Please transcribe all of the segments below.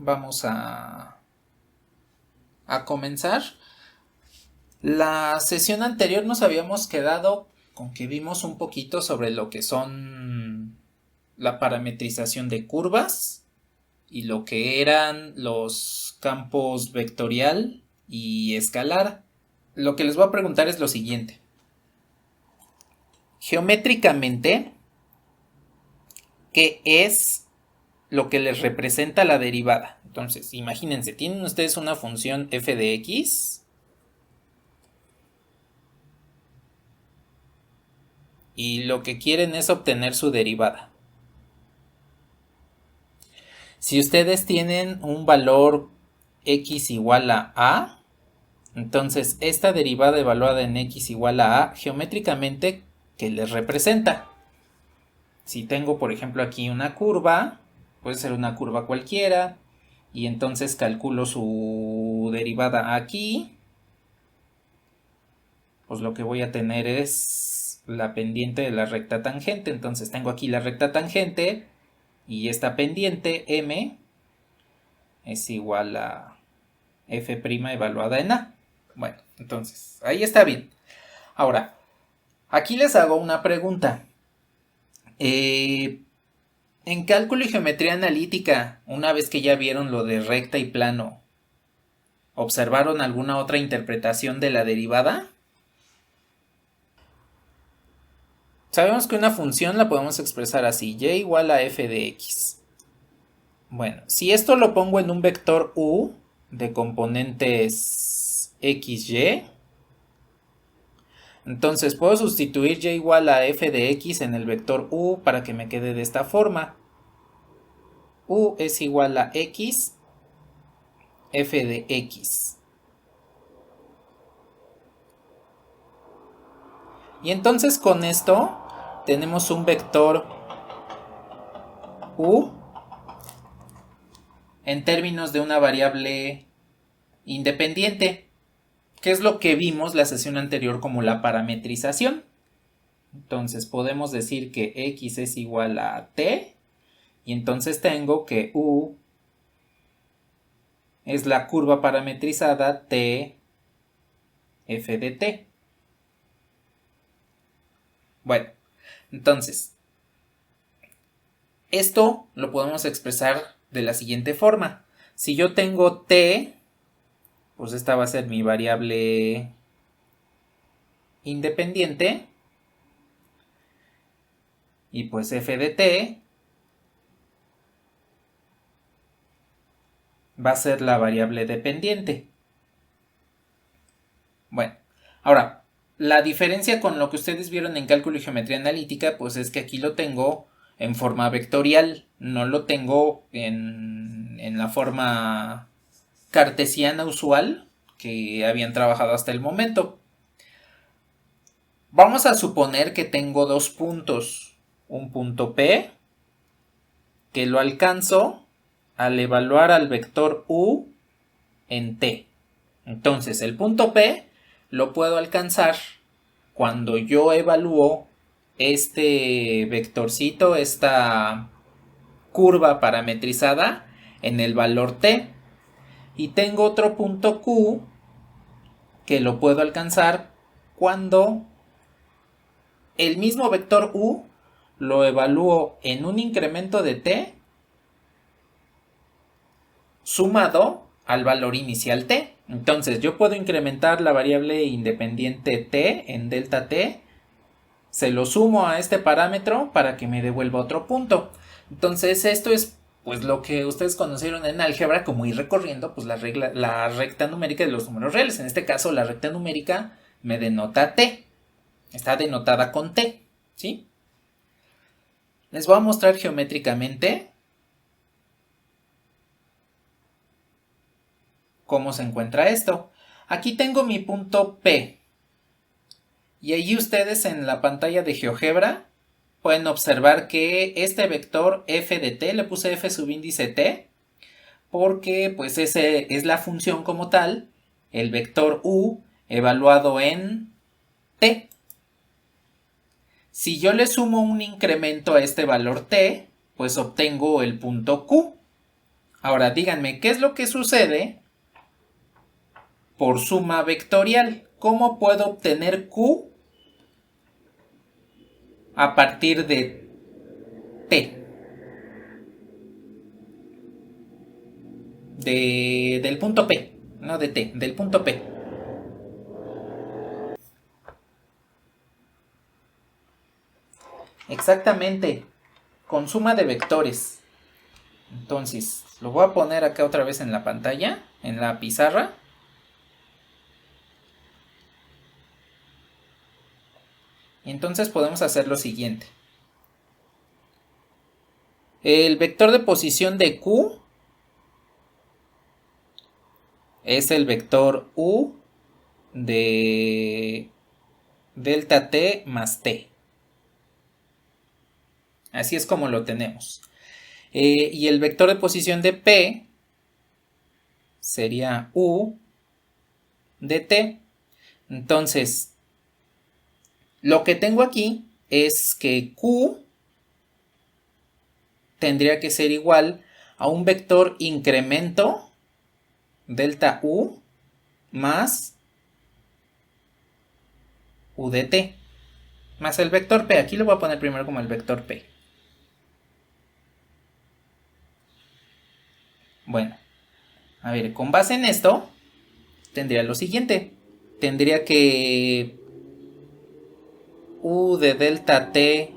vamos a comenzar. La sesión anterior nos habíamos quedado con que vimos un poquito sobre lo que son la parametrización de curvas y lo que eran los campos vectorial y escalar. Lo que les voy a preguntar es lo siguiente. Geométricamente, ¿qué es lo que les representa la derivada? Entonces, imagínense, tienen ustedes una función f de x y lo que quieren es obtener su derivada. Si ustedes tienen un valor x igual a, entonces esta derivada evaluada en x igual a, geométricamente, ¿qué les representa? Si tengo, por ejemplo, aquí una curva, puede ser una curva cualquiera, y entonces calculo su derivada aquí, pues lo que voy a tener es la pendiente de la recta tangente. Entonces tengo aquí la recta tangente y esta pendiente m es igual a f' evaluada en a. Bueno, entonces ahí está bien. Ahora, aquí les hago una pregunta. En cálculo y geometría analítica, una vez que ya vieron lo de recta y plano, ¿observaron alguna otra interpretación de la derivada? Sabemos que una función la podemos expresar así, y igual a f de x. Bueno, si esto lo pongo en un vector u de componentes xy, entonces puedo sustituir y igual a f de x en el vector u para que me quede de esta forma. U es igual a x, f de x. Y entonces con esto tenemos un vector u en términos de una variable independiente, que es lo que vimos la sesión anterior como la parametrización. Entonces podemos decir que x es igual a t, y entonces tengo que u es la curva parametrizada t f de t. Bueno, entonces esto lo podemos expresar de la siguiente forma. Si yo tengo t, pues esta va a ser mi variable independiente, y pues f de t va a ser la variable dependiente. Bueno, ahora, la diferencia con lo que ustedes vieron en cálculo y geometría analítica, pues es que aquí lo tengo en forma vectorial, no lo tengo en la forma cartesiana usual que habían trabajado hasta el momento. Vamos a suponer que tengo dos puntos, un punto P, que lo alcanzo al evaluar al vector u en t. Entonces el punto P lo puedo alcanzar cuando yo evalúo este vectorcito, esta curva parametrizada en el valor t. Y tengo otro punto Q que lo puedo alcanzar cuando el mismo vector u lo evalúo en un incremento de t sumado al valor inicial t. Entonces yo puedo incrementar la variable independiente t en delta t, se lo sumo a este parámetro para que me devuelva otro punto. Entonces esto es pues lo que ustedes conocieron en álgebra como ir recorriendo pues la recta numérica de los números reales. En este caso la recta numérica me denota t, está denotada con t, ¿sí? Les voy a mostrar geométricamente cómo se encuentra esto. Aquí tengo mi punto P. Y allí ustedes en la pantalla de GeoGebra pueden observar que este vector f de t, le puse f subíndice t, porque pues ese es la función como tal, el vector u evaluado en t. Si yo le sumo un incremento a este valor t, pues obtengo el punto q. Ahora díganme, ¿qué es lo que sucede por suma vectorial? ¿Cómo puedo obtener Q a partir de T? Del punto P, no de T, del punto P. Exactamente, con suma de vectores. Entonces, lo voy a poner acá otra vez en la pantalla, en la pizarra. Y entonces podemos hacer lo siguiente. El vector de posición de Q es el vector U de delta T más T. Así es como lo tenemos. Y el vector de posición de P sería U de T. Entonces, lo que tengo aquí es que Q tendría que ser igual a un vector incremento delta U más U de T más el vector P. Aquí lo voy a poner primero como el vector P. Bueno, a ver, con base en esto, tendría lo siguiente. Tendría que U de delta T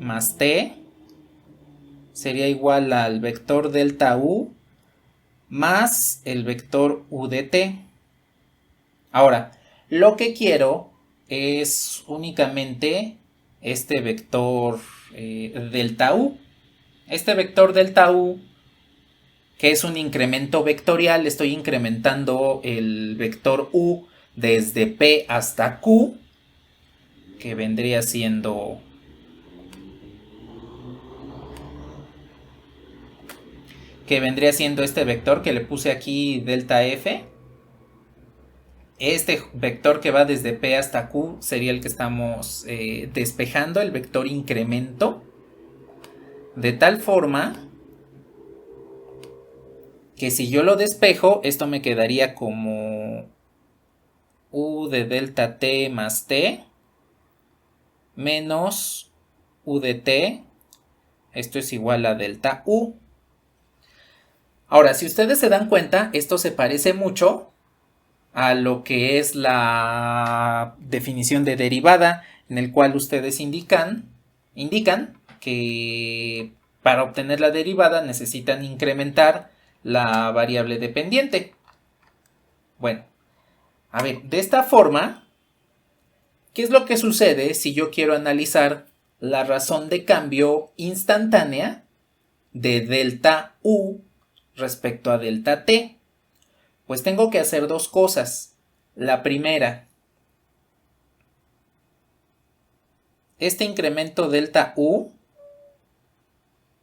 más T sería igual al vector delta U más el vector U de T. Ahora, lo que quiero es únicamente este vector delta U. Este vector delta U, que es un incremento vectorial, estoy incrementando el vector U desde P hasta Q, que vendría siendo este vector que le puse aquí delta F. Este vector que va desde P hasta Q sería el que estamos despejando, el vector incremento, de tal forma que si yo lo despejo, esto me quedaría como U de delta T más T menos U de T, esto es igual a delta U. Ahora, si ustedes se dan cuenta, esto se parece mucho a lo que es la definición de derivada, en el cual ustedes indican que para obtener la derivada necesitan incrementar la variable dependiente. Bueno, a ver, de esta forma, ¿qué es lo que sucede si yo quiero analizar la razón de cambio instantánea de delta U respecto a delta T? Pues tengo que hacer dos cosas. La primera, este incremento delta U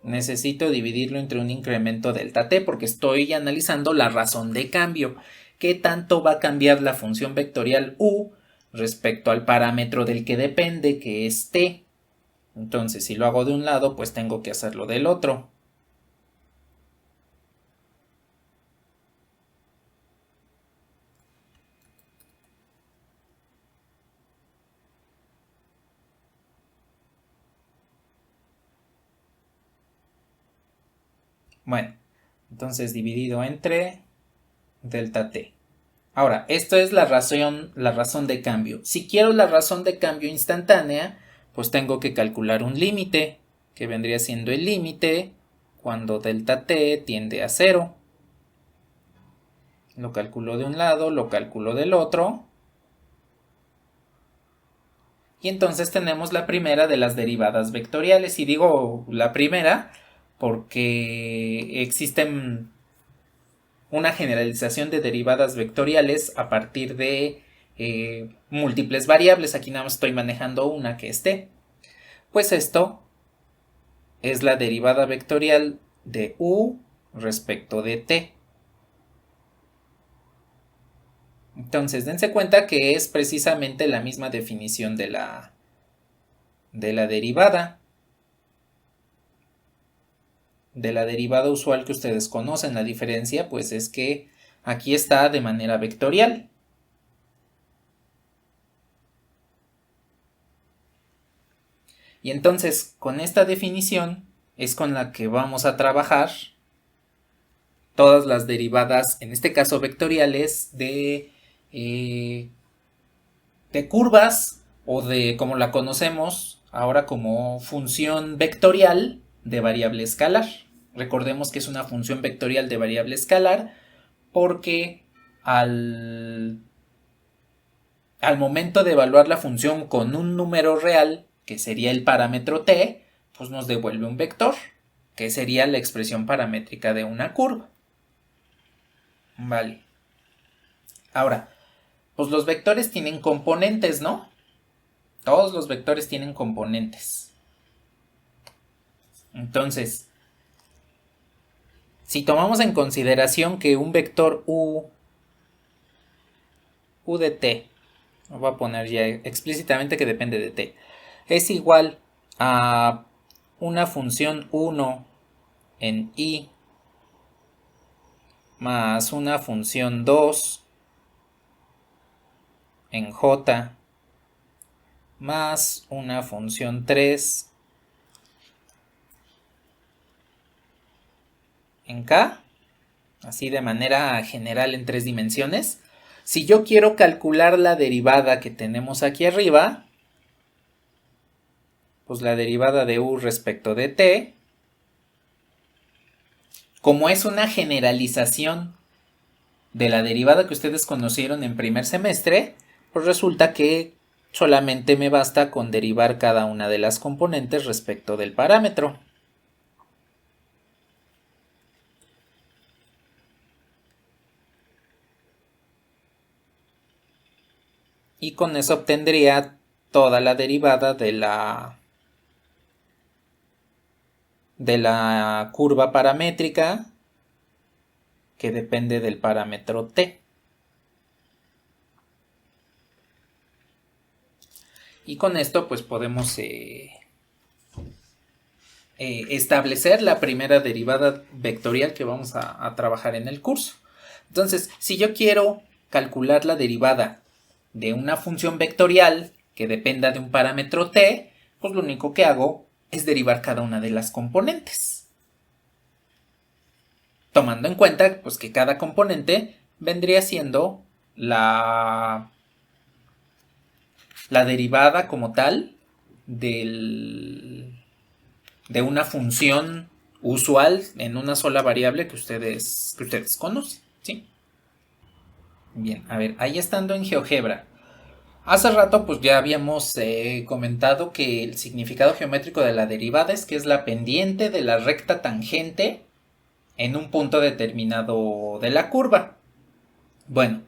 necesito dividirlo entre un incremento delta T porque estoy analizando la razón de cambio. ¿Qué tanto va a cambiar la función vectorial U respecto al parámetro del que depende, que es T? Entonces, si lo hago de un lado, pues tengo que hacerlo del otro. Bueno, entonces dividido entre delta T. Ahora, esto es la razón de cambio. Si quiero la razón de cambio instantánea, pues tengo que calcular un límite, que vendría siendo el límite cuando delta T tiende a 0. Lo calculo de un lado, lo calculo del otro. Y entonces tenemos la primera de las derivadas vectoriales. Y digo la primera porque existen una generalización de derivadas vectoriales a partir de múltiples variables. Aquí nada más estoy manejando una, que es t. Pues esto es la derivada vectorial de u respecto de t. Entonces dense cuenta que es precisamente la misma definición de la derivada. de la derivada usual que ustedes conocen. La diferencia pues es que aquí está de manera vectorial. Y entonces con esta definición es con la que vamos a trabajar todas las derivadas, en este caso vectoriales, de curvas o de, como la conocemos ahora, como función vectorial de variable escalar. Recordemos que es una función vectorial de variable escalar porque al momento de evaluar la función con un número real, que sería el parámetro t, pues nos devuelve un vector, que sería la expresión paramétrica de una curva. Vale. Ahora, pues los vectores tienen componentes, ¿no? Todos los vectores tienen componentes. Entonces, si tomamos en consideración que un vector u de t, voy a poner ya explícitamente que depende de t, es igual a una función 1 en i más una función 2 en j más una función 3 en k, así de manera general en 3 dimensiones. Si yo quiero calcular la derivada que tenemos aquí arriba, pues la derivada de u respecto de t, como es una generalización de la derivada que ustedes conocieron en primer semestre, pues resulta que solamente me basta con derivar cada una de las componentes respecto del parámetro. Y con eso obtendría toda la derivada de la curva paramétrica que depende del parámetro t. Y con esto pues podemos establecer la primera derivada vectorial que vamos a trabajar en el curso. Entonces, si yo quiero calcular la derivada de una función vectorial que dependa de un parámetro t, pues lo único que hago es derivar cada una de las componentes. Tomando en cuenta pues que cada componente vendría siendo la derivada como tal de una función usual en una sola variable que ustedes conocen, ¿sí? Bien, a ver, ahí estando en GeoGebra. Hace rato pues ya habíamos comentado que el significado geométrico de la derivada es que es la pendiente de la recta tangente en un punto determinado de la curva. Bueno,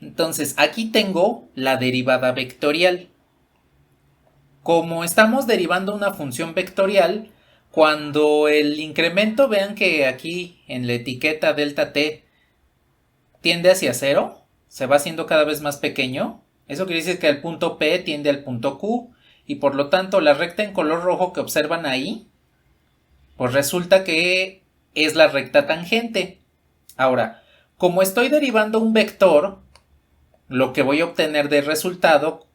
entonces aquí tengo la derivada vectorial. Como estamos derivando una función vectorial, cuando el incremento, vean que aquí en la etiqueta delta t tiende hacia 0, se va haciendo cada vez más pequeño. Eso quiere decir que el punto P tiende al punto Q y por lo tanto la recta en color rojo que observan ahí, pues resulta que es la recta tangente. Ahora, como estoy derivando un vector, lo que voy a obtener de resultado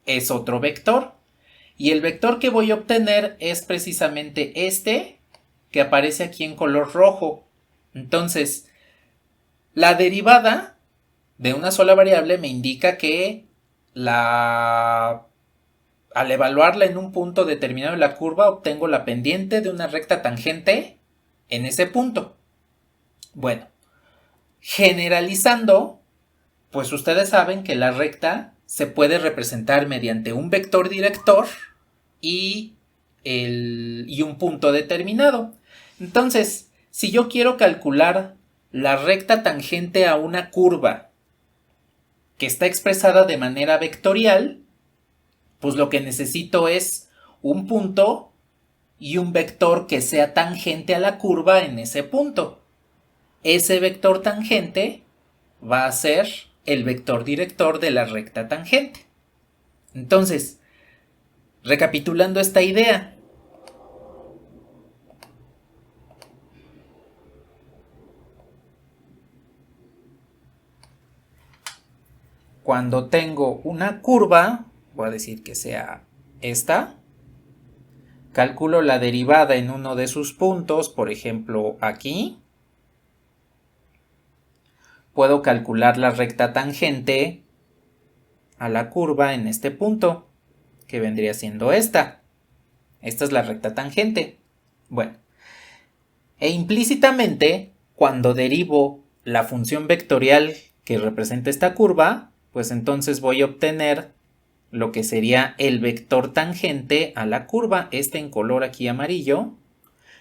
es otro vector. Y el vector que voy a obtener es precisamente este que aparece aquí en color rojo. Entonces, la derivada de una sola variable me indica que al evaluarla en un punto determinado de la curva obtengo la pendiente de una recta tangente en ese punto. Bueno, generalizando, pues ustedes saben que la recta se puede representar mediante un vector director y un punto determinado. Entonces, si yo quiero calcular la recta tangente a una curva que está expresada de manera vectorial, pues lo que necesito es un punto y un vector que sea tangente a la curva en ese punto. Ese vector tangente va a ser el vector director de la recta tangente. Entonces, recapitulando esta idea, cuando tengo una curva, voy a decir que sea esta, calculo la derivada en uno de sus puntos, por ejemplo aquí. Puedo calcular la recta tangente a la curva en este punto, que vendría siendo esta. Esta es la recta tangente. Bueno, e implícitamente, cuando derivo la función vectorial que representa esta curva, pues entonces voy a obtener lo que sería el vector tangente a la curva. Este en color aquí amarillo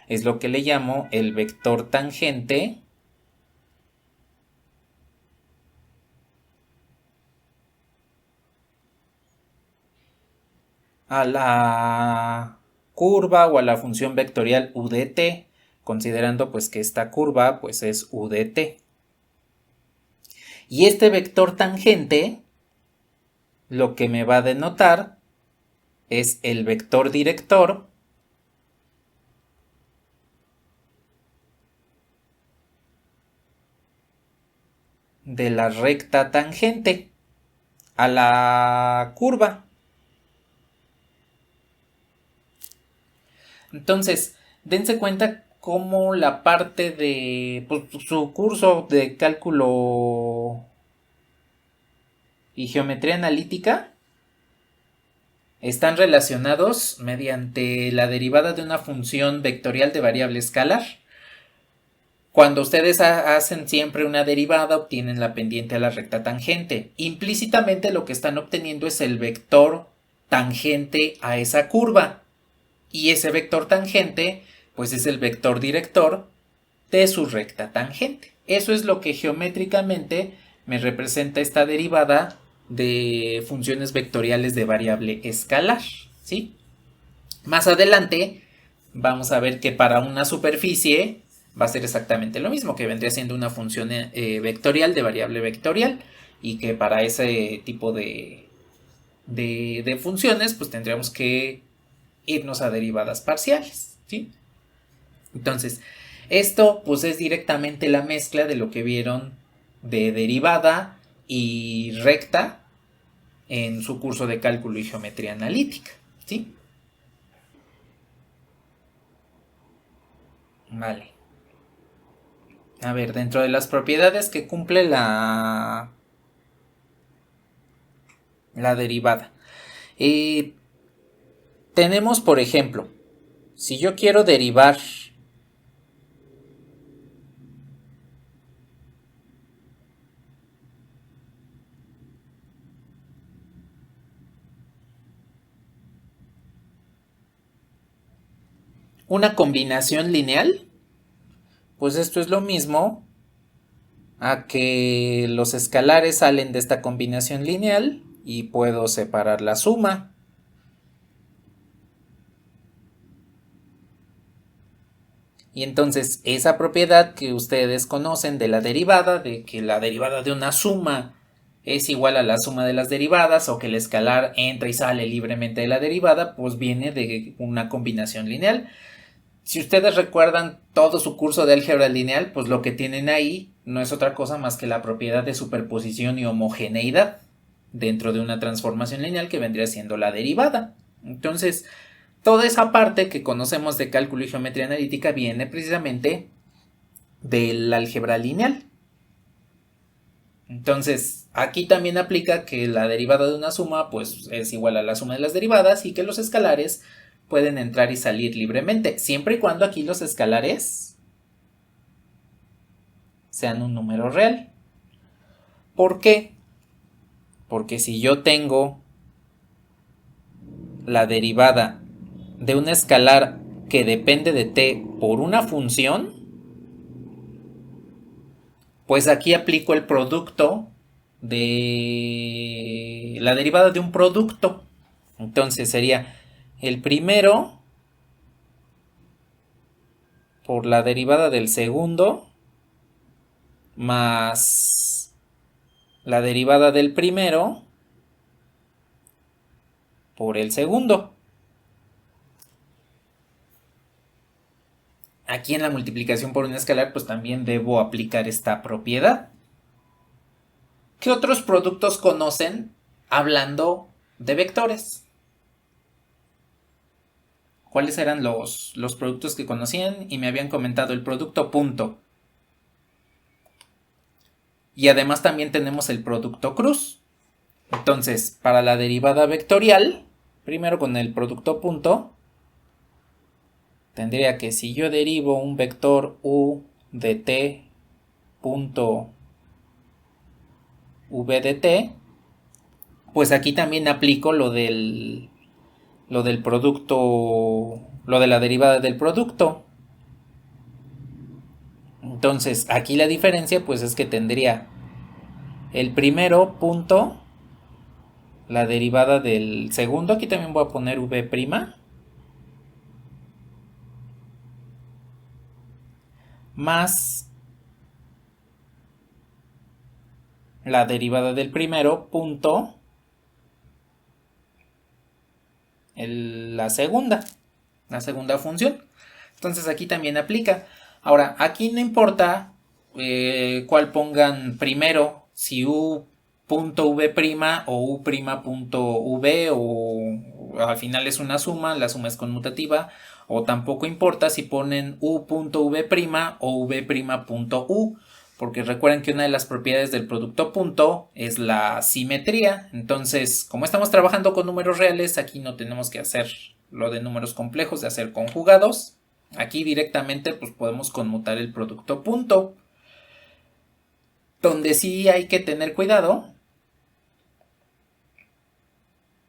es lo que le llamo el vector tangente a la curva o a la función vectorial u de t, considerando pues que esta curva pues es u de t. Y este vector tangente lo que me va a denotar es el vector director de la recta tangente a la curva. Entonces, dense cuenta cómo la parte de pues, su curso de cálculo y geometría analítica están relacionados mediante la derivada de una función vectorial de variable escalar. Cuando ustedes hacen siempre una derivada, obtienen la pendiente a la recta tangente. Implícitamente lo que están obteniendo es el vector tangente a esa curva. Y ese vector tangente, pues es el vector director de su recta tangente. Eso es lo que geométricamente me representa esta derivada de funciones vectoriales de variable escalar, ¿sí? Más adelante vamos a ver que para una superficie va a ser exactamente lo mismo, que vendría siendo una función vectorial de variable vectorial, y que para ese tipo de funciones pues tendríamos que irnos a derivadas parciales, ¿sí? Entonces, esto pues es directamente la mezcla de lo que vieron de derivada y recta en su curso de cálculo y geometría analítica, ¿sí? Vale. A ver, dentro de las propiedades que cumple la derivada. Tenemos, por ejemplo, si yo quiero derivar una combinación lineal, pues esto es lo mismo a que los escalares salen de esta combinación lineal y puedo separar la suma. Y entonces esa propiedad que ustedes conocen de la derivada, de que la derivada de una suma es igual a la suma de las derivadas, o que el escalar entra y sale libremente de la derivada, pues viene de una combinación lineal. Si ustedes recuerdan todo su curso de álgebra lineal, pues lo que tienen ahí no es otra cosa más que la propiedad de superposición y homogeneidad dentro de una transformación lineal, que vendría siendo la derivada. Entonces, toda esa parte que conocemos de cálculo y geometría analítica viene precisamente del álgebra lineal. Entonces, aquí también aplica que la derivada de una suma pues es igual a la suma de las derivadas, y que los escalares pueden entrar y salir libremente, siempre y cuando aquí los escalares sean un número real. ¿Por qué? Porque si yo tengo la derivada de un escalar que depende de t por una función, pues aquí aplico el producto de la derivada de un producto. Entonces sería el primero por la derivada del segundo más la derivada del primero por el segundo. Aquí en la multiplicación por un escalar pues también debo aplicar esta propiedad. ¿Qué otros productos conocen hablando de vectores? ¿Cuáles eran los productos que conocían? Y me habían comentado el producto punto. Y además también tenemos el producto cruz. Entonces, para la derivada vectorial, primero con el producto punto, tendría que si yo derivo un vector u de t punto v de t, pues aquí también aplico lo del producto, lo de la derivada del producto. Entonces, aquí la diferencia pues es que tendría el primero punto, la derivada del segundo, aquí también voy a poner v', más la derivada del primero punto la segunda función. Entonces aquí también aplica. Ahora, aquí no importa cuál pongan primero, si u.v' o u'.v, o al final es una suma, la suma es conmutativa, o tampoco importa si ponen u.v' o v'.u, porque recuerden que una de las propiedades del producto punto es la simetría. Entonces, como estamos trabajando con números reales, aquí no tenemos que hacer lo de números complejos, de hacer conjugados. Aquí directamente pues podemos conmutar el producto punto. Donde sí hay que tener cuidado,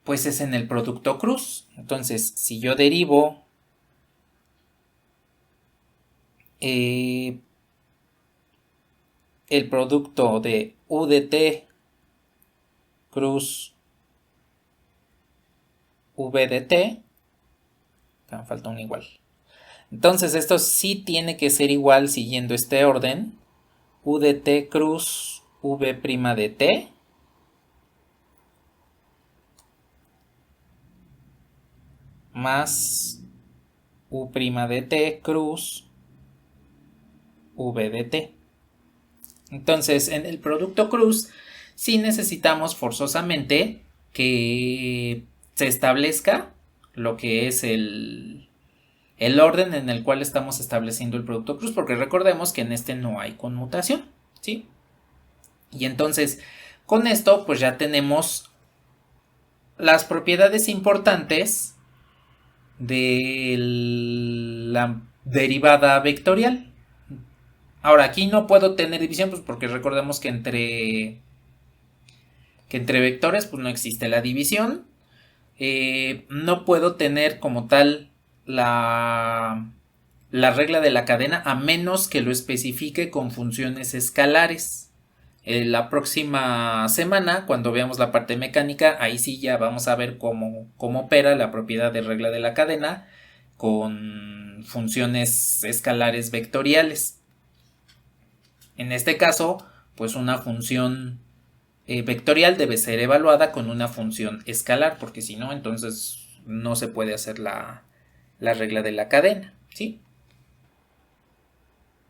pues es en el producto cruz. Entonces, si yo derivo el producto de u de t cruz v de t, me falta un igual. Entonces esto sí tiene que ser igual siguiendo este orden. U de t cruz v' de t más u' de t cruz v de t. Entonces en el producto cruz sí necesitamos forzosamente que se establezca lo que es el orden en el cual estamos estableciendo el producto cruz, porque recordemos que en este no hay conmutación, ¿sí? Y entonces, con esto, pues ya tenemos las propiedades importantes de la derivada vectorial. Ahora, aquí no puedo tener división, pues porque recordemos que entre vectores, pues no existe la división. No puedo tener como tal la regla de la cadena a menos que lo especifique con funciones escalares. La próxima semana, cuando veamos la parte mecánica, ahí sí ya vamos a ver cómo opera la propiedad de regla de la cadena con funciones escalares vectoriales. En este caso, pues una función vectorial debe ser evaluada con una función escalar, porque si no, entonces no se puede hacer la regla de la cadena, ¿sí?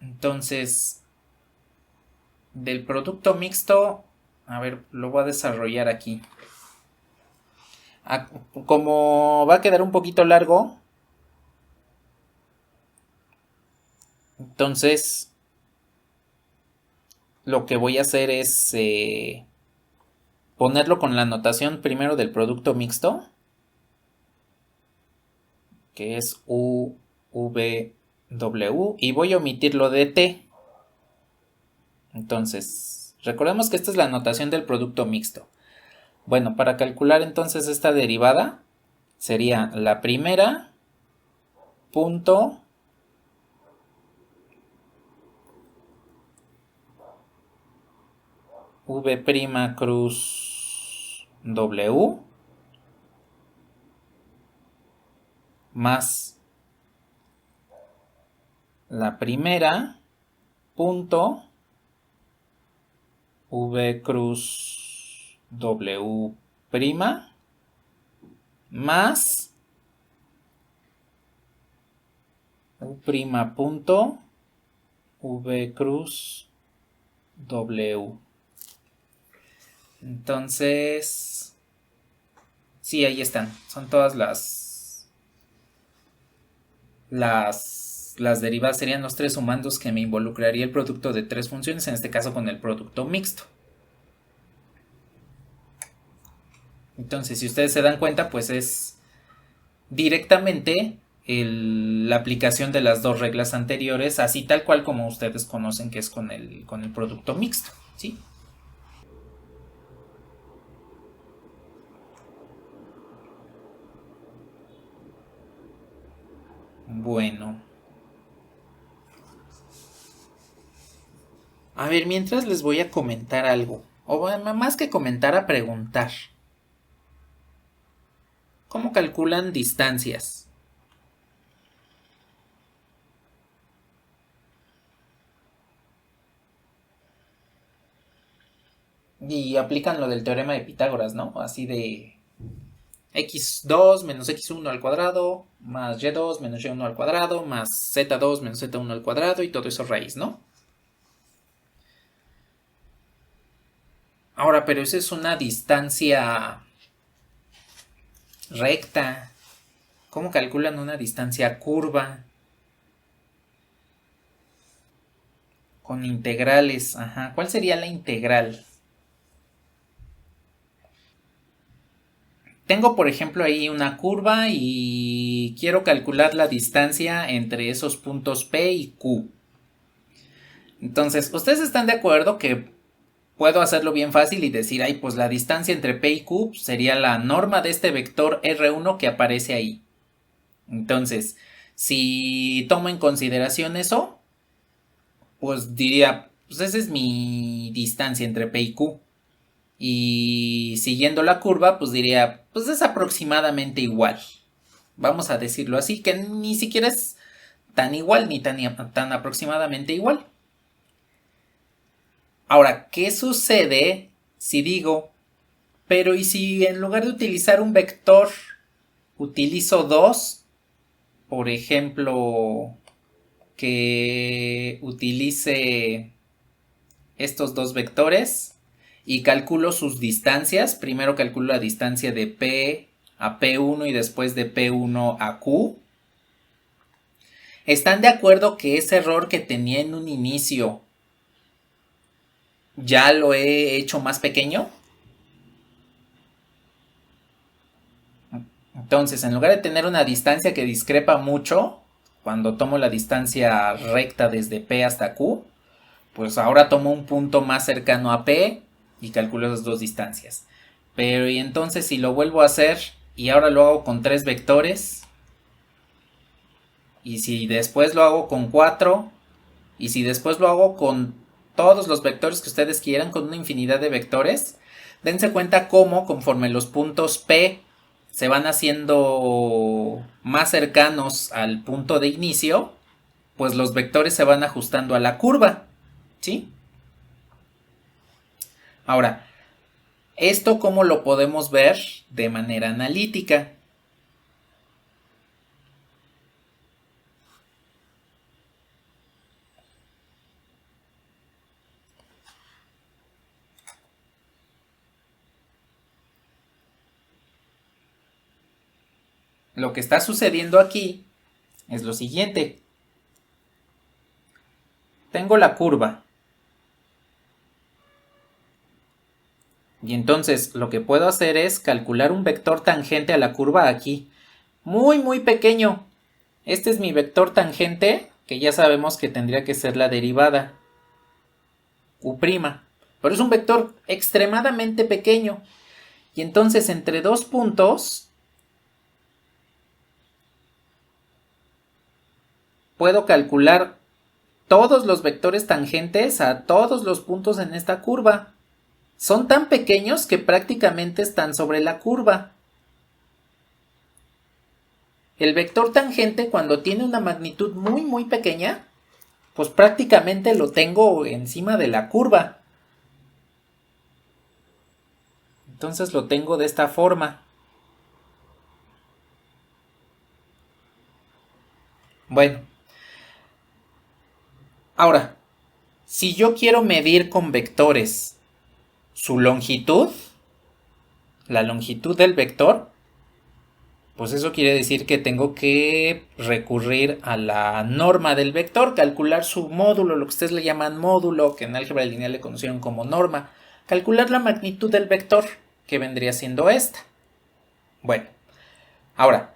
Entonces, del producto mixto, a ver, lo voy a desarrollar aquí. Como va a quedar un poquito largo, entonces lo que voy a hacer es ponerlo con la notación primero del producto mixto, que es u, v, w, y voy a omitir lo de t. Entonces, recordemos que esta es la notación del producto mixto. Bueno, para calcular entonces esta derivada sería la primera punto v' cruz w más la primera punto v cruz w prima más u prima punto v cruz w. Entonces, sí, ahí están. Son todas las derivadas, serían los tres sumandos que me involucraría el producto de tres funciones, en este caso con el producto mixto. Entonces, si ustedes se dan cuenta, pues es directamente la aplicación de las dos reglas anteriores, así tal cual como ustedes conocen que es con el producto mixto, ¿sí? Bueno. A ver, mientras les voy a comentar algo. O bueno, más que comentar, a preguntar. ¿Cómo calculan distancias? Y aplican lo del teorema de Pitágoras, ¿no? Así de x2 menos x1 al cuadrado, más y2 menos y1 al cuadrado, más z2 menos z1 al cuadrado, y todo eso raíz, ¿no? Ahora, pero esa es una distancia recta. ¿Cómo calculan una distancia curva? Con integrales, ajá. ¿Cuál sería la integral? Tengo, por ejemplo, ahí una curva y quiero calcular la distancia entre esos puntos P y Q. Entonces, ¿ustedes están de acuerdo que puedo hacerlo bien fácil y decir, ay, pues la distancia entre P y Q sería la norma de este vector R1 que aparece ahí? Entonces, si tomo en consideración eso, pues diría, pues esa es mi distancia entre P y Q. Y siguiendo la curva, pues diría, pues es aproximadamente igual. Vamos a decirlo así, que ni siquiera es tan igual ni tan aproximadamente igual. Ahora, ¿qué sucede si digo, pero y si en lugar de utilizar un vector, utilizo dos? Por ejemplo, que utilice estos dos vectores y calculo sus distancias. Primero calculo la distancia de P a P1 y después de P1 a Q. ¿Están de acuerdo que ese error que tenía en un inicio ya lo he hecho más pequeño? Entonces, en lugar de tener una distancia que discrepa mucho, cuando tomo la distancia recta desde P hasta Q, pues ahora tomo un punto más cercano a P y calculo esas dos distancias. Pero y entonces si lo vuelvo a hacer y ahora lo hago con tres vectores, y si después lo hago con cuatro, y si después lo hago con todos los vectores que ustedes quieran, con una infinidad de vectores, dense cuenta cómo conforme los puntos P se van haciendo más cercanos al punto de inicio, pues los vectores se van ajustando a la curva, ¿sí? Ahora, ¿esto cómo lo podemos ver de manera analítica? Lo que está sucediendo aquí es lo siguiente. Tengo la curva. Y entonces lo que puedo hacer es calcular un vector tangente a la curva aquí. Muy, muy pequeño. Este es mi vector tangente, que ya sabemos que tendría que ser la derivada. U'. Pero es un vector extremadamente pequeño. Y entonces entre dos puntos puedo calcular todos los vectores tangentes a todos los puntos en esta curva. Son tan pequeños que prácticamente están sobre la curva. El vector tangente, cuando tiene una magnitud muy muy pequeña, pues prácticamente lo tengo encima de la curva. Entonces lo tengo de esta forma. Bueno. Ahora, si yo quiero medir con vectores su longitud, la longitud del vector, pues eso quiere decir que tengo que recurrir a la norma del vector, calcular su módulo, lo que ustedes le llaman módulo, que en álgebra lineal le conocieron como norma, calcular la magnitud del vector, que vendría siendo esta. Bueno, ahora,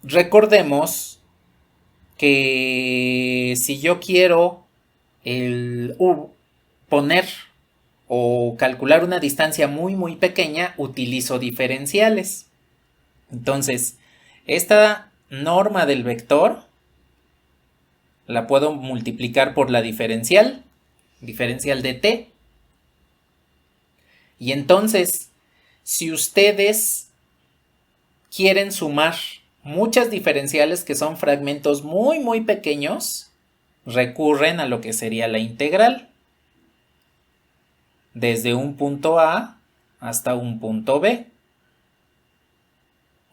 recordemos que si yo quiero poner o calcular una distancia muy pequeña, utilizo diferenciales. Entonces, esta norma del vector la puedo multiplicar por la diferencial de t. Y entonces, si ustedes quieren sumar muchas diferenciales que son fragmentos muy pequeños, recurren a lo que sería la integral. Desde un punto A hasta un punto B.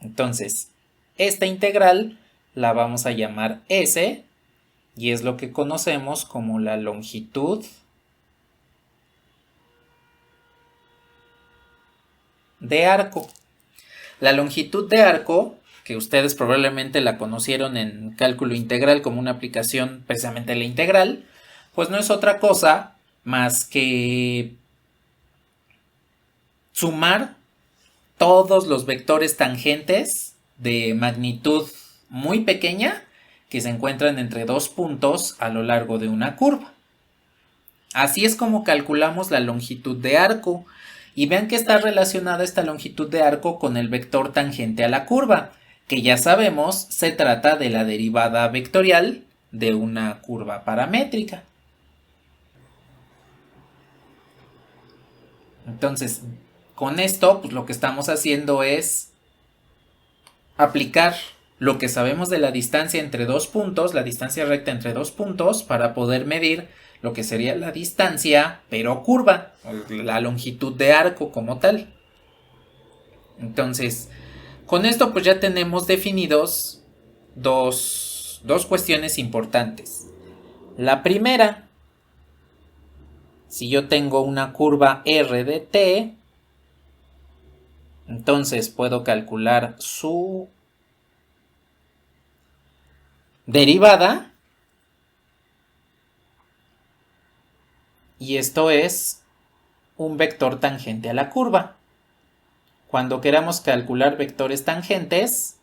Entonces, esta integral la vamos a llamar S y es lo que conocemos como la longitud de arco. La longitud de arco, que ustedes probablemente la conocieron en cálculo integral como una aplicación precisamente de la integral, pues no es otra cosa más que sumar todos los vectores tangentes de magnitud muy pequeña que se encuentran entre dos puntos a lo largo de una curva. Así es como calculamos la longitud de arco. Y vean que está relacionada esta longitud de arco con el vector tangente a la curva, que ya sabemos se trata de la derivada vectorial de una curva paramétrica. Entonces, con esto, pues lo que estamos haciendo es aplicar lo que sabemos de la distancia entre dos puntos, la distancia recta entre dos puntos, para poder medir lo que sería la distancia, pero curva, la longitud de arco como tal. Entonces, con esto pues ya tenemos definidos dos cuestiones importantes. La primera, si yo tengo una curva R de t, entonces puedo calcular su derivada. Y esto es un vector tangente a la curva. Cuando queramos calcular vectores tangentes,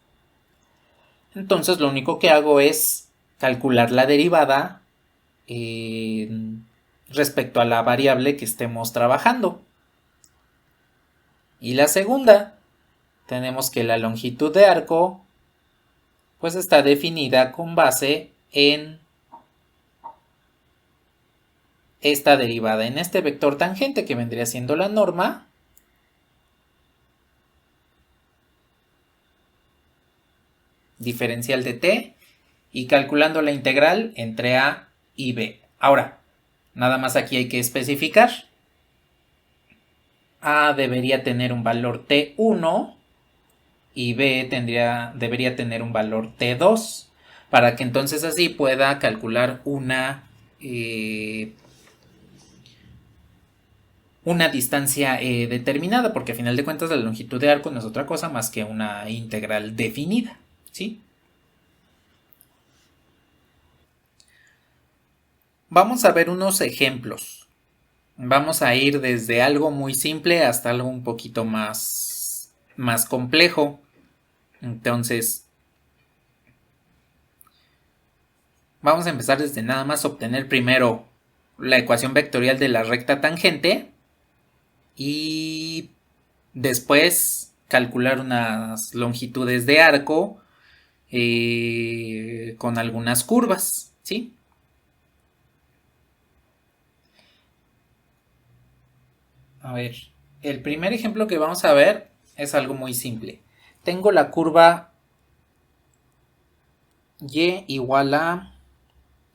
entonces lo único que hago es calcular la derivada respecto a la variable que estemos trabajando. Y la segunda, tenemos que la longitud de arco pues está definida con base en esta derivada, en este vector tangente que vendría siendo la norma, diferencial de t, y calculando la integral entre a y b. Ahora, nada más aquí hay que especificar. A debería tener un valor t1 y b debería tener un valor t2, para que entonces así pueda calcular una distancia determinada, porque a final de cuentas la longitud de arco no es otra cosa más que una integral definida, ¿sí? Vamos a ver unos ejemplos. Vamos a ir desde algo muy simple hasta algo un poquito más complejo. Entonces, vamos a empezar desde nada más obtener primero la ecuación vectorial de la recta tangente y después calcular unas longitudes de arco con algunas curvas, ¿sí? A ver, el primer ejemplo que vamos a ver es algo muy simple. Tengo la curva y igual a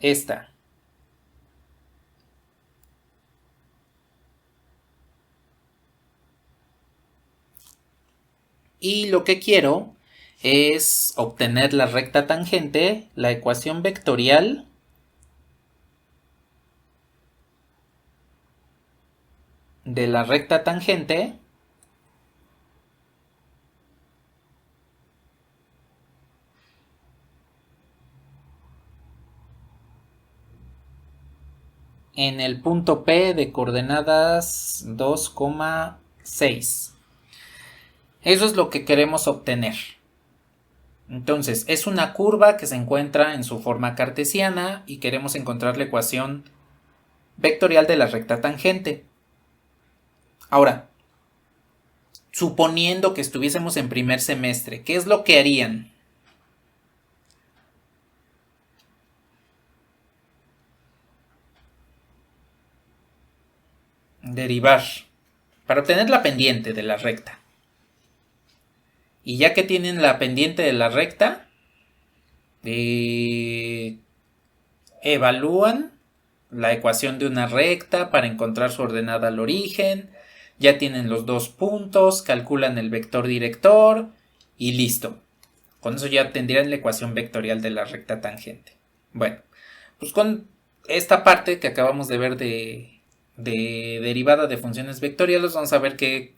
esta. Y lo que quiero es obtener la recta tangente, la ecuación vectorial de la recta tangente en el punto P de coordenadas 2,6. Eso es lo que queremos obtener. Entonces, es una curva que se encuentra en su forma cartesiana y queremos encontrar la ecuación vectorial de la recta tangente. Ahora, suponiendo que estuviésemos en primer semestre, ¿qué es lo que harían? Derivar para obtener la pendiente de la recta. Y ya que tienen la pendiente de la recta, evalúan la ecuación de una recta para encontrar su ordenada al origen. Ya tienen los dos puntos, calculan el vector director y listo. Con eso ya tendrían la ecuación vectorial de la recta tangente. Bueno, pues con esta parte que acabamos de ver de derivada de funciones vectoriales, vamos a ver que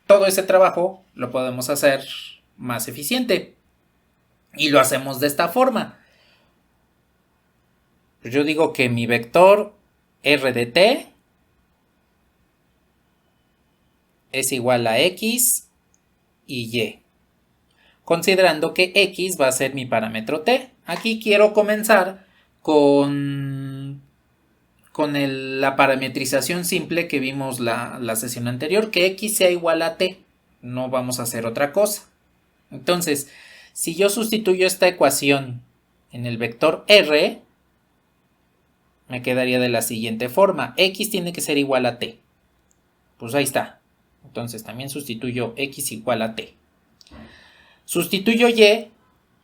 todo ese trabajo lo podemos hacer más eficiente. Y lo hacemos de esta forma. Yo digo que mi vector r de t es igual a x y y, considerando que x va a ser mi parámetro t. Aquí quiero comenzar con la parametrización simple que vimos la sesión anterior, que x sea igual a t. No vamos a hacer otra cosa. Entonces, si yo sustituyo esta ecuación en el vector r, me quedaría de la siguiente forma. X tiene que ser igual a t. Pues ahí está. Entonces también sustituyo x igual a t. Sustituyo y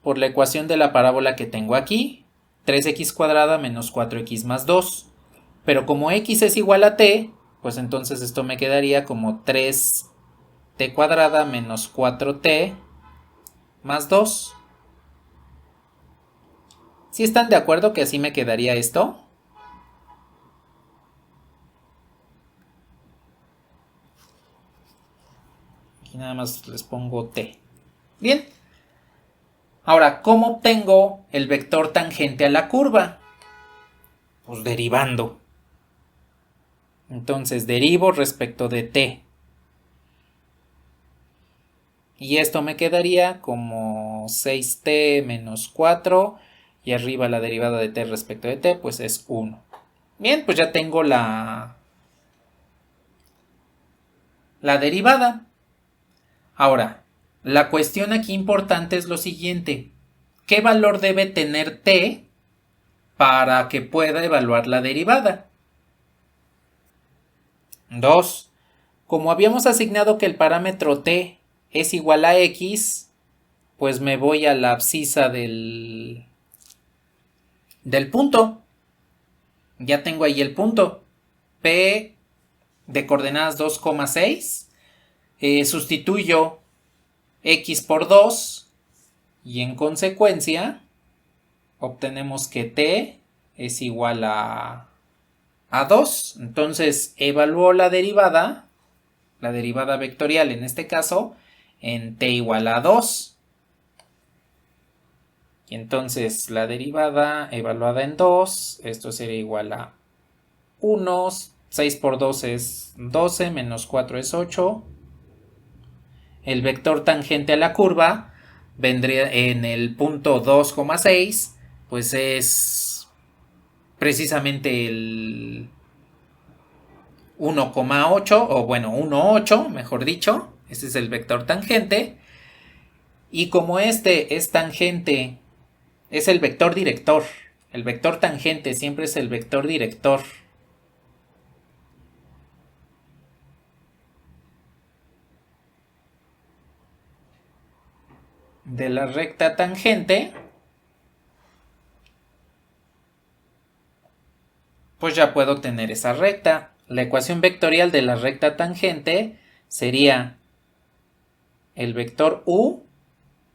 por la ecuación de la parábola que tengo aquí. 3x cuadrada menos 4x más 2. Pero como x es igual a t, pues entonces esto me quedaría como 3t cuadrada menos 4t más 2. ¿Sí están de acuerdo que así me quedaría esto? Aquí nada más les pongo t. Bien. Ahora, ¿cómo obtengo el vector tangente a la curva? Pues derivando. Entonces derivo respecto de t. Y esto me quedaría como 6t menos 4. Y arriba la derivada de t respecto de t, pues es 1. Bien, pues ya tengo la derivada. Ahora, la cuestión aquí importante es lo siguiente. ¿Qué valor debe tener t para que pueda evaluar la derivada? 2. Como habíamos asignado que el parámetro t es igual a x, pues me voy a la abscisa del punto. Ya tengo ahí el punto. P de coordenadas 2,6. Sustituyo x por 2 y en consecuencia obtenemos que t es igual a 2. Entonces evalúo la derivada vectorial en este caso, en t igual a 2. Y entonces la derivada evaluada en 2, esto sería igual a 1, 6 por 2 es 12, menos 4 es 8. El vector tangente a la curva vendría en el punto 2,6, pues es precisamente el 1,8, o bueno, 1,8, mejor dicho. Este es el vector tangente. Y como este es tangente, es el vector director. El vector tangente siempre es el vector director de la recta tangente, pues ya puedo obtener esa recta. La ecuación vectorial de la recta tangente sería el vector u,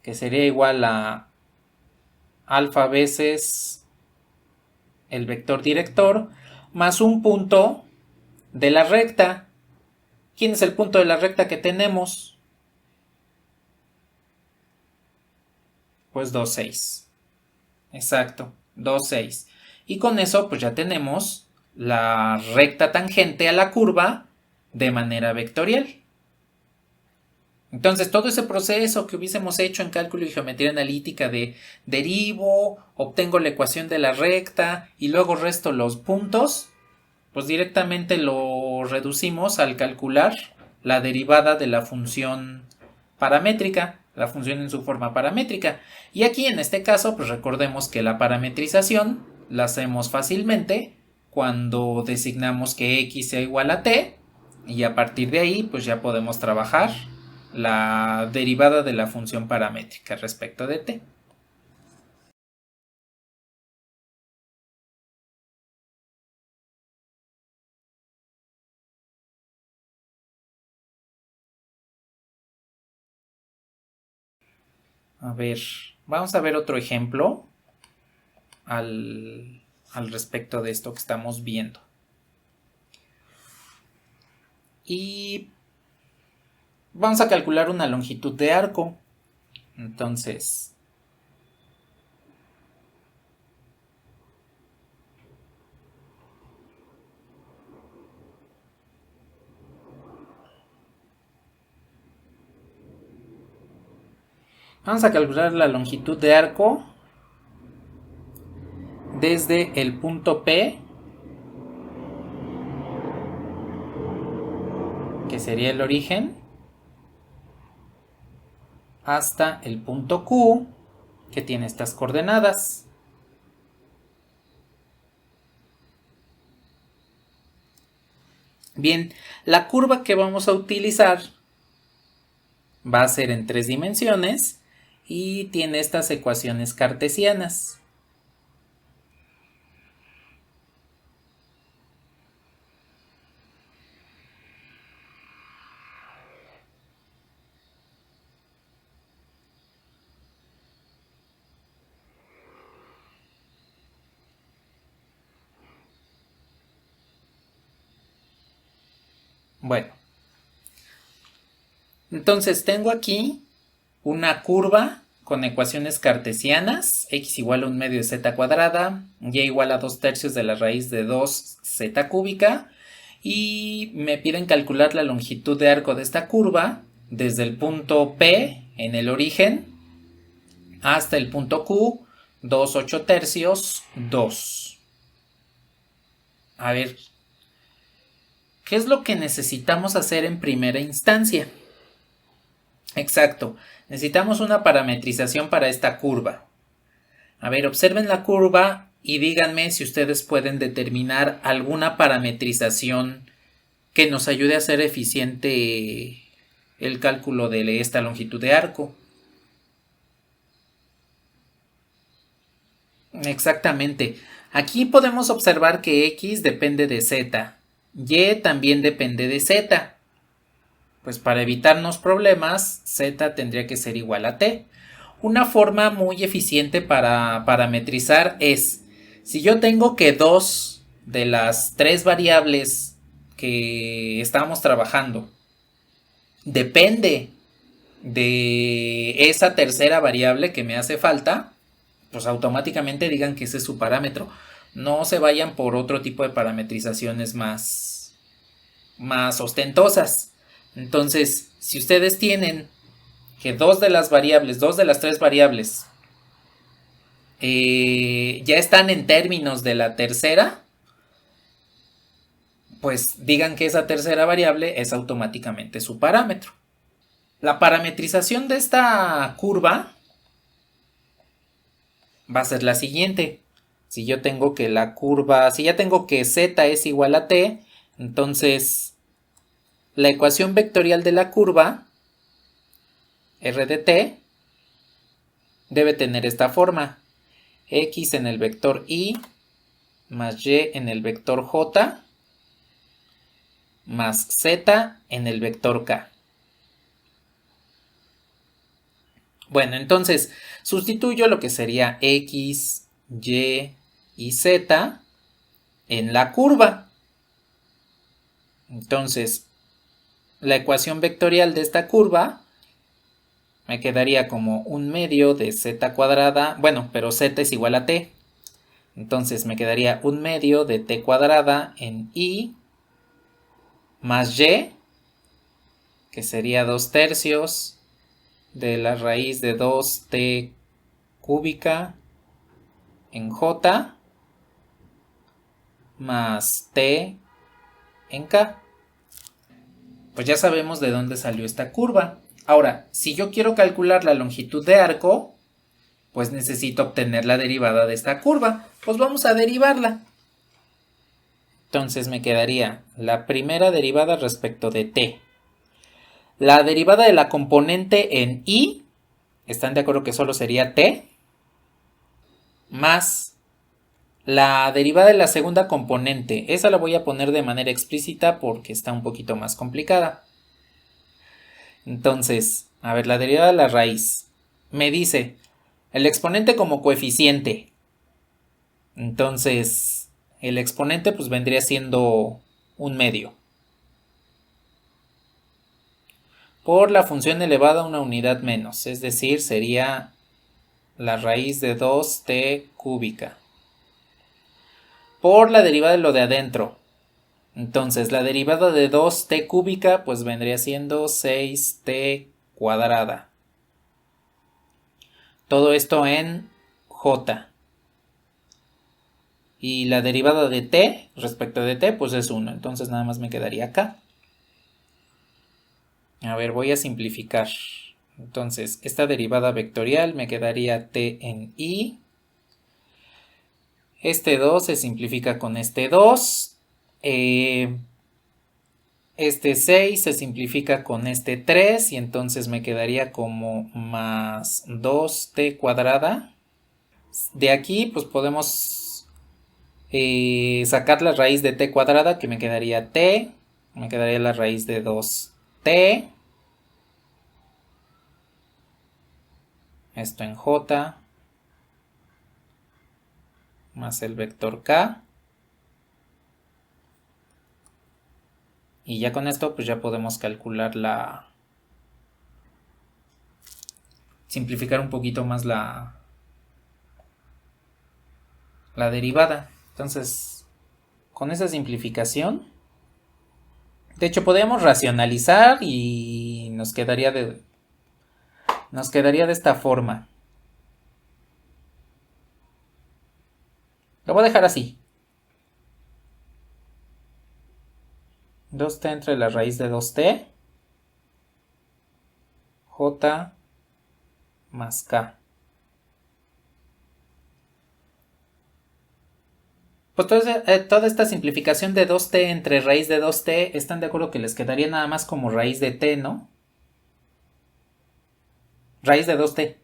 que sería igual a alfa veces el vector director, más un punto de la recta. ¿Quién es el punto de la recta que tenemos? Pues 2, 6. Exacto, 2, 6. Y con eso pues ya tenemos la recta tangente a la curva de manera vectorial. Entonces todo ese proceso que hubiésemos hecho en cálculo y geometría analítica de derivo, obtengo la ecuación de la recta y luego resto los puntos, pues directamente lo reducimos al calcular la derivada de la función paramétrica, la función en su forma paramétrica. Y aquí en este caso, pues recordemos que la parametrización la hacemos fácilmente cuando designamos que x sea igual a t, y a partir de ahí pues ya podemos trabajar la derivada de la función paramétrica respecto de t. A ver, vamos a ver otro ejemplo al respecto de esto que estamos viendo. Y vamos a calcular una longitud de arco. Entonces, vamos a calcular la longitud de arco desde el punto P, que sería el origen, hasta el punto Q, que tiene estas coordenadas. Bien, la curva que vamos a utilizar va a ser en 3 dimensiones y tiene estas ecuaciones cartesianas. Bueno, entonces tengo aquí una curva con ecuaciones cartesianas, x igual a 1/2 de z cuadrada, y igual a 2/3 de la raíz de 2z cúbica, y me piden calcular la longitud de arco de esta curva desde el punto P en el origen hasta el punto Q, 2 8/3, 2. A ver, ¿qué es lo que necesitamos hacer en primera instancia? Exacto, necesitamos una parametrización para esta curva. A ver, observen la curva y díganme si ustedes pueden determinar alguna parametrización que nos ayude a hacer eficiente el cálculo de esta longitud de arco. Exactamente. Aquí podemos observar que x depende de z, y también depende de z. Pues para evitarnos problemas, z tendría que ser igual a t. Una forma muy eficiente para parametrizar es, si yo tengo que 2 de las 3 variables que estamos trabajando depende de esa tercera variable que me hace falta, pues automáticamente digan que ese es su parámetro. No se vayan por otro tipo de parametrizaciones más ostentosas. Entonces, si ustedes tienen que 2 de las 3 variables ya están en términos de la tercera, pues digan que esa tercera variable es automáticamente su parámetro. La parametrización de esta curva va a ser la siguiente. Si yo tengo que la curva, si ya tengo que z es igual a t, entonces la ecuación vectorial de la curva r de t debe tener esta forma: x en el vector y más y en el vector j más z en el vector k. Bueno, entonces sustituyo lo que sería x, y y z en la curva. Entonces, la ecuación vectorial de esta curva me quedaría como 1/2 de z cuadrada, bueno, pero z es igual a t. Entonces me quedaría 1/2 de t cuadrada en i más y, que sería 2/3 de la raíz de 2t cúbica en j más t en k. Pues ya sabemos de dónde salió esta curva. Ahora, si yo quiero calcular la longitud de arco, pues necesito obtener la derivada de esta curva. Pues vamos a derivarla. Entonces me quedaría la primera derivada respecto de t. La derivada de la componente en i, ¿están de acuerdo que solo sería t? Más la derivada de la segunda componente. Esa la voy a poner de manera explícita porque está un poquito más complicada. Entonces, a ver, la derivada de la raíz. Me dice el exponente como coeficiente. Entonces, el exponente pues vendría siendo 1/2. Por la función elevada a una unidad menos. Es decir, sería la raíz de 2t cúbica. Por la derivada de lo de adentro. Entonces, la derivada de 2t cúbica pues vendría siendo 6t cuadrada. Todo esto en j. Y la derivada de t respecto de t pues es 1. Entonces nada más me quedaría acá. A ver, voy a simplificar. Entonces, esta derivada vectorial me quedaría t en i. Este 2 se simplifica con este 2. Este 6 se simplifica con este 3 y entonces me quedaría como más 2t cuadrada. De aquí pues podemos sacar la raíz de t cuadrada, que me quedaría t. Me quedaría la raíz de 2t. Esto en j. Más el vector k. Y ya con esto pues ya podemos calcular simplificar un poquito más la derivada. Entonces, con esa simplificación, de hecho podemos racionalizar y nos quedaría de esta forma. Lo voy a dejar así. 2t entre la raíz de 2t, j más k. Pues toda esta simplificación de 2t entre raíz de 2t, ¿están de acuerdo que les quedaría nada más como raíz de t, no? Raíz de 2t.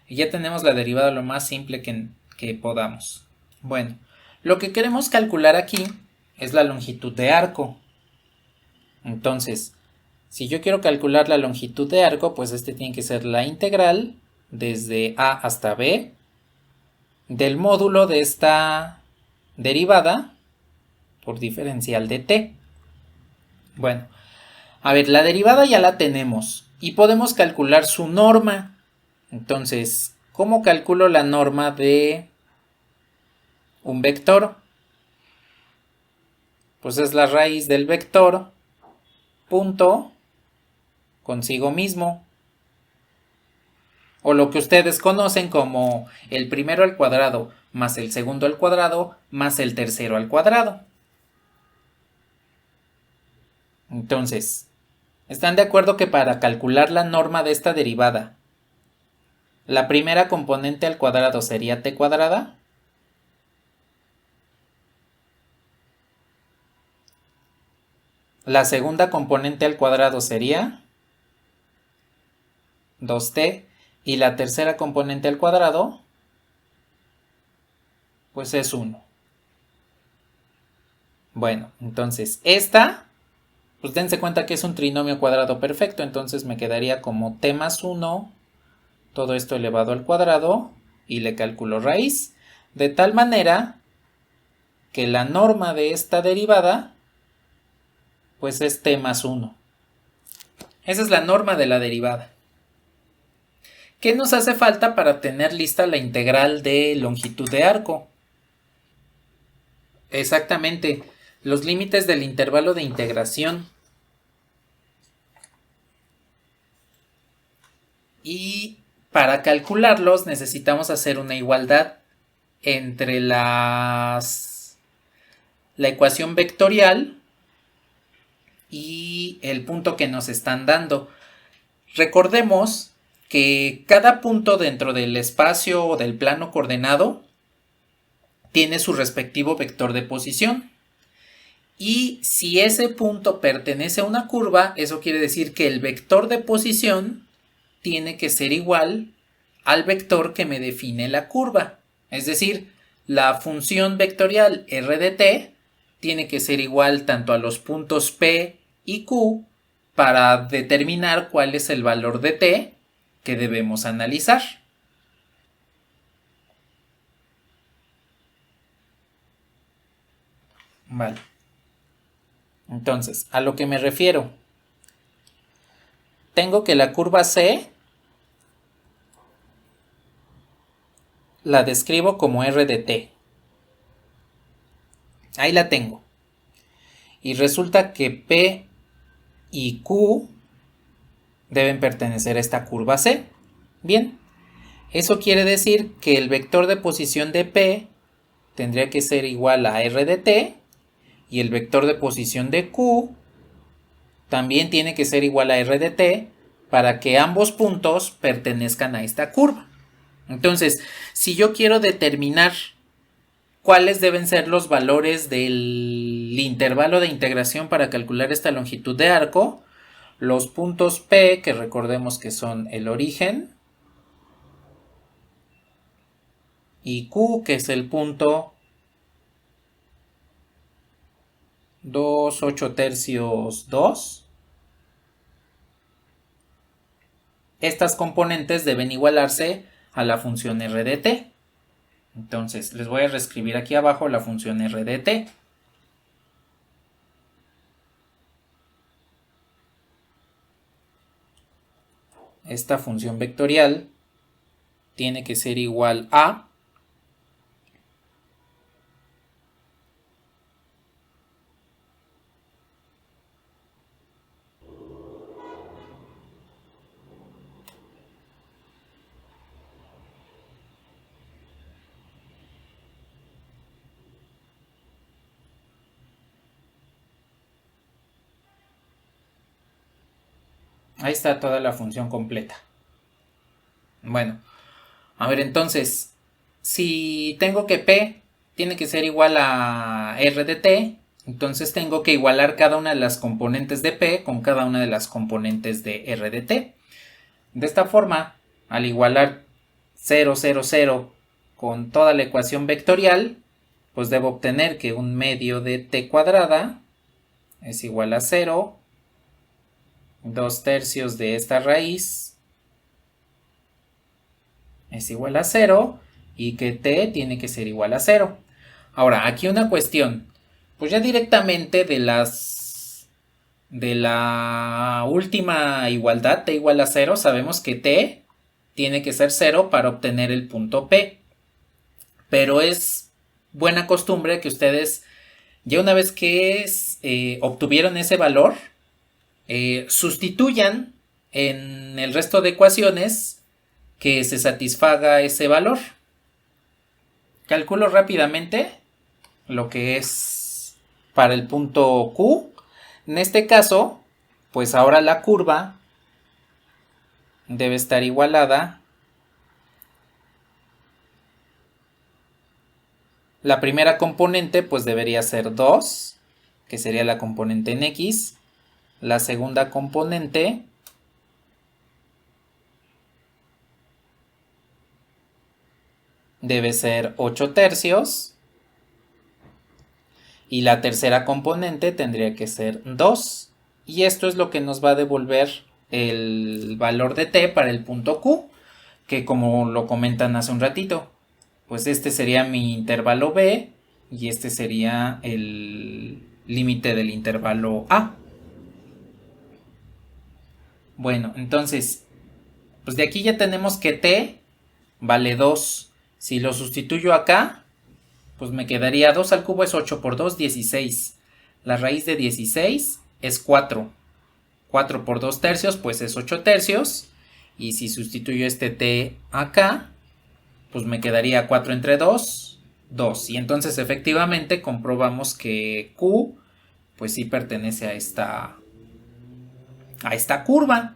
Y ya tenemos la derivada lo más simple que podamos. Bueno, lo que queremos calcular aquí es la longitud de arco. Entonces, si yo quiero calcular la longitud de arco, pues este tiene que ser la integral desde a hasta b del módulo de esta derivada por diferencial de t. Bueno, a ver, la derivada ya la tenemos y podemos calcular su norma. Entonces, ¿cómo calculo la norma de un vector? Pues es la raíz del vector, punto, consigo mismo. O lo que ustedes conocen como el primero al cuadrado más el segundo al cuadrado más el tercero al cuadrado. Entonces, ¿están de acuerdo que para calcular la norma de esta derivada, la primera componente al cuadrado sería t cuadrada? La segunda componente al cuadrado sería 2t. Y la tercera componente al cuadrado, pues es 1. Bueno, entonces esta, pues dense cuenta que es un trinomio cuadrado perfecto. Entonces me quedaría como t más 1, todo esto elevado al cuadrado, y le calculo raíz, de tal manera que la norma de esta derivada pues es t más 1. Esa es la norma de la derivada. ¿Qué nos hace falta para tener lista la integral de longitud de arco? Exactamente, los límites del intervalo de integración. Y para calcularlos necesitamos hacer una igualdad entre la ecuación vectorial y el punto que nos están dando. Recordemos que cada punto dentro del espacio o del plano coordenado tiene su respectivo vector de posición. Y si ese punto pertenece a una curva, eso quiere decir que el vector de posición tiene que ser igual al vector que me define la curva. Es decir, la función vectorial r de t tiene que ser igual tanto a los puntos P y Q para determinar cuál es el valor de t que debemos analizar. Vale. Entonces, a lo que me refiero, tengo que la curva C la describo como r de t. Ahí la tengo. Y resulta que P y Q deben pertenecer a esta curva C. Bien, eso quiere decir que el vector de posición de P tendría que ser igual a r de t y el vector de posición de Q también tiene que ser igual a r de t para que ambos puntos pertenezcan a esta curva. Entonces, si yo quiero determinar cuáles deben ser los valores del intervalo de integración para calcular esta longitud de arco, los puntos P, que recordemos que son el origen, y Q, que es el punto 2, 8 tercios, 2, estas componentes deben igualarse a la función r de t. Entonces, les voy a reescribir aquí abajo la función r de t. Esta función vectorial tiene que ser igual a ahí está toda la función completa. Bueno, a ver, entonces, si tengo que P tiene que ser igual a r de t, entonces tengo que igualar cada una de las componentes de P con cada una de las componentes de r de t. De esta forma, al igualar 0, 0, 0 con toda la ecuación vectorial, pues debo obtener que un medio de t cuadrada es igual a 0, 2 tercios de esta raíz es igual a 0 y que t tiene que ser igual a 0. Ahora, aquí una cuestión. Pues ya directamente de la última igualdad, t igual a 0, sabemos que t tiene que ser 0 para obtener el punto P. Pero es buena costumbre que ustedes, ya una vez que obtuvieron ese valor, sustituyan en el resto de ecuaciones que se satisfaga ese valor. Calculo rápidamente lo que es para el punto Q. En este caso, pues ahora la curva debe estar igualada. La primera componente pues debería ser 2, que sería la componente en X. La segunda componente debe ser 8 tercios. Y la tercera componente tendría que ser 2. Y esto es lo que nos va a devolver el valor de t para el punto Q, que como lo comentan hace un ratito, pues este sería mi intervalo B y este sería el límite del intervalo A. Bueno, entonces, pues de aquí ya tenemos que T vale 2. Si lo sustituyo acá, pues me quedaría 2 al cubo es 8 por 2, 16. La raíz de 16 es 4. 4 por 2 tercios, pues es 8 tercios. Y si sustituyo este T acá, pues me quedaría 4 entre 2, 2. Y entonces efectivamente comprobamos que Q, pues sí pertenece a esta curva.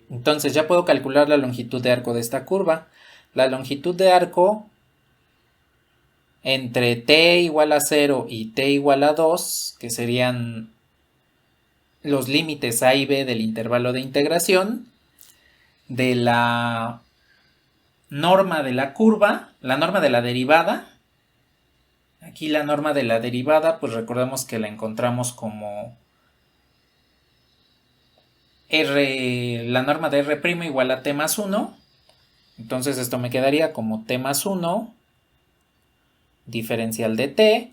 Entonces ya puedo calcular la longitud de arco de esta curva. La longitud de arco entre t igual a 0 y t igual a 2, que serían los límites a y b del intervalo de integración, de la norma de la curva, la norma de la derivada. Aquí la norma de la derivada, pues recordemos que la encontramos como R, la norma de R' igual a t más 1. Entonces esto me quedaría como t más 1 diferencial de t.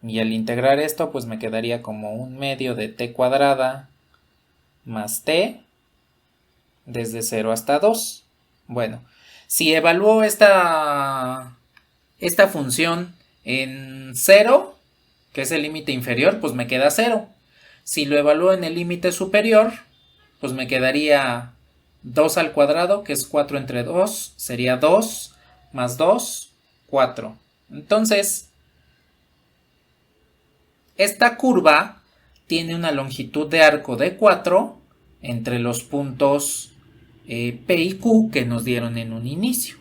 Y al integrar esto, pues me quedaría como 1/2 de t cuadrada más t desde 0 hasta 2. Bueno, si evalúo esta función en 0, que es el límite inferior, pues me queda 0. Si lo evalúo en el límite superior, pues me quedaría 2 al cuadrado, que es 4 entre 2, sería 2 más 2, 4. Entonces, esta curva tiene una longitud de arco de 4 entre los puntos P y Q que nos dieron en un inicio.